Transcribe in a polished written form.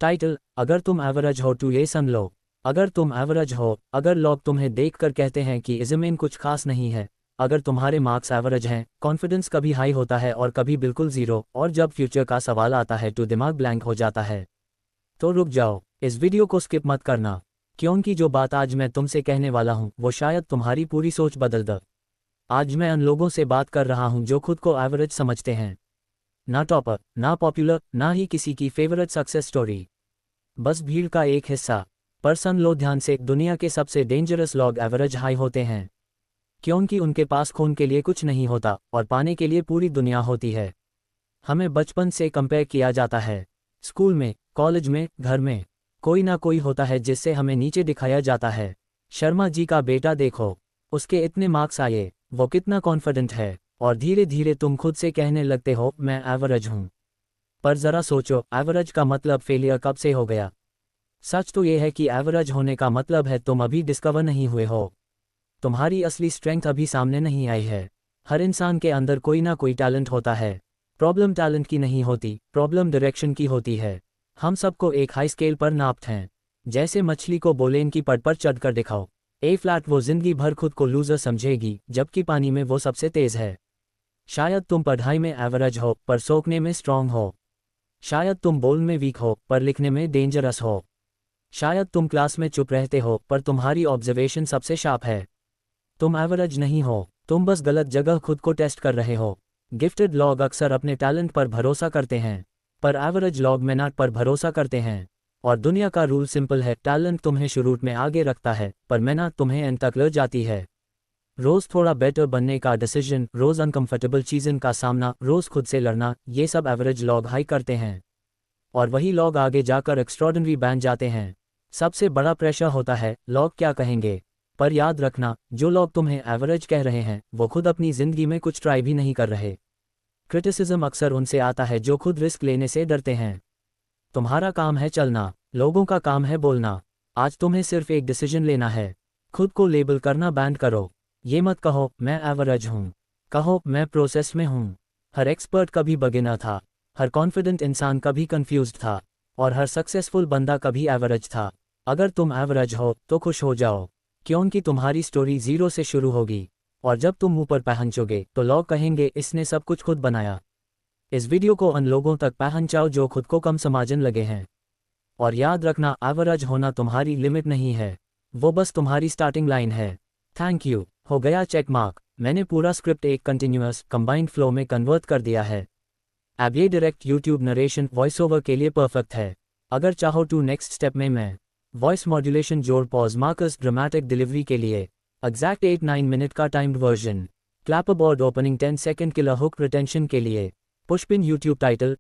Title, अगर तुम average हो तो ये सुन लो। अगर तुम एवरेज हो, अगर लोग तुम्हें देखकर कहते हैं कि इज़में कुछ खास नहीं है, अगर तुम्हारे मार्क्स एवरेज हैं, कॉन्फिडेंस कभी हाई होता है और कभी बिल्कुल ज़ीरो, और जब फ्यूचर का सवाल आता है तो दिमाग ब्लैंक हो जाता है, तो रुक जाओ, इस वीडियो को स्किप मत करना, क्योंकि जो बात आज मैं तुमसे कहने वाला हूँ वो शायद तुम्हारी पूरी सोच बदल दे। आज मैं उन लोगों से बात कर रहा हूँ जो खुद को एवरेज समझते हैं। ना टॉपर, ना पॉपुलर, ना ही किसी की फेवरेट सक्सेस स्टोरी, बस भीड़ का एक हिस्सा। पर सुन लो ध्यान से, दुनिया के सबसे डेंजरस लोग एवरेज हाई होते हैं, क्योंकि उनके पास खून के लिए कुछ नहीं होता और पाने के लिए पूरी दुनिया होती है। हमें बचपन से कंपेयर किया जाता है, स्कूल में, कॉलेज में, घर में, कोई ना कोई होता है जिससे हमें नीचे दिखाया जाता है। शर्मा जी का बेटा देखो, उसके इतने मार्क्स आए, वो कितना कॉन्फिडेंट है, और धीरे धीरे तुम खुद से कहने लगते हो मैं एवरेज हूँ। पर ज़रा सोचो, एवरेज का मतलब फेलियर कब से हो गया? सच तो ये है कि एवरेज होने का मतलब है तुम अभी डिस्कवर नहीं हुए हो, तुम्हारी असली स्ट्रेंथ अभी सामने नहीं आई है। हर इंसान के अंदर कोई ना कोई टैलेंट होता है। प्रॉब्लम टैलेंट की नहीं होती, प्रॉब्लम डायरेक्शन की होती है। हम सबको एक हाई स्केल पर नापते हैं, जैसे मछली को बोलेन की पट पर चढ़कर दिखाओ, ए फ्लैट, वो जिंदगी भर खुद को लूजर समझेगी, जबकि पानी में वो सबसे तेज है। शायद तुम पढ़ाई में एवरेज हो पर सोखने में स्ट्रांग हो, शायद तुम बोल में वीक हो पर लिखने में डेंजरस हो, शायद तुम क्लास में चुप रहते हो पर तुम्हारी ऑब्जर्वेशन सबसे शार्प है। तुम एवरेज नहीं हो, तुम बस गलत जगह खुद को टेस्ट कर रहे हो। गिफ्टेड लोग अक्सर अपने टैलेंट पर भरोसा करते हैं, पर एवरेज लोग मेहनत पर भरोसा करते हैं। और दुनिया का रूल सिंपल है, टैलेंट तुम्हें शुरू में आगे रखता है पर मेहनत तुम्हें एंड तक ले जाती है। रोज़ थोड़ा बेटर बनने का डिसीजन, रोज़ अनकंफर्टेबल चीज़ों का सामना, रोज़ खुद से लड़ना, ये सब एवरेज लोग हाई करते हैं। और वही लोग आगे जाकर एक्स्ट्रॉर्डिनरी बन जाते हैं। सबसे बड़ा प्रेशर होता है लोग क्या कहेंगे। पर याद रखना, जो लोग तुम्हें एवरेज कह रहे हैं वो खुद अपनी ज़िंदगी में कुछ ट्राई भी नहीं कर रहे। क्रिटिसिज्म अक्सर उनसे आता है जो खुद रिस्क लेने से डरते हैं। तुम्हारा काम है चलना, लोगों का काम है बोलना। आज तुम्हें सिर्फ एक डिसीजन लेना है, खुद को लेबल करना बैंड करो। ये मत कहो मैं एवरेज हूँ, कहो मैं प्रोसेस में हूँ। हर एक्सपर्ट कभी बिगिनर था, हर कॉन्फिडेंट इंसान कभी कंफ्यूज्ड था, और हर सक्सेसफुल बंदा कभी एवरेज था। अगर तुम एवरेज हो तो खुश हो जाओ, क्योंकि तुम्हारी स्टोरी जीरो से शुरू होगी, और जब तुम ऊपर पहुंचोगे तो लोग कहेंगे इसने सब कुछ खुद बनाया। इस वीडियो को उन लोगों तक पहुंचाओ जो खुद को कम समझने लगे हैं। और याद रखना, एवरेज होना तुम्हारी लिमिट नहीं है, वो बस तुम्हारी स्टार्टिंग लाइन है। Thank you. हो गया चेक मार्क, मैंने पूरा स्क्रिप्ट एक कंटिन्यूअस कंबाइंड फ्लो में कन्वर्ट कर दिया है। अब ये direct YouTube narration voice over के लिए परफेक्ट है। अगर चाहो टू नेक्स्ट स्टेप में मैं वॉइस मॉड्यूलेशन जोड़, पॉज मार्कर्स, ड्रामेटिक डिलीवरी के लिए एग्जैक्ट 8-9 मिनट का timed version, clapboard opening 10 second killer hook retention के लिए, पुशपिन यूट्यूब टाइटल,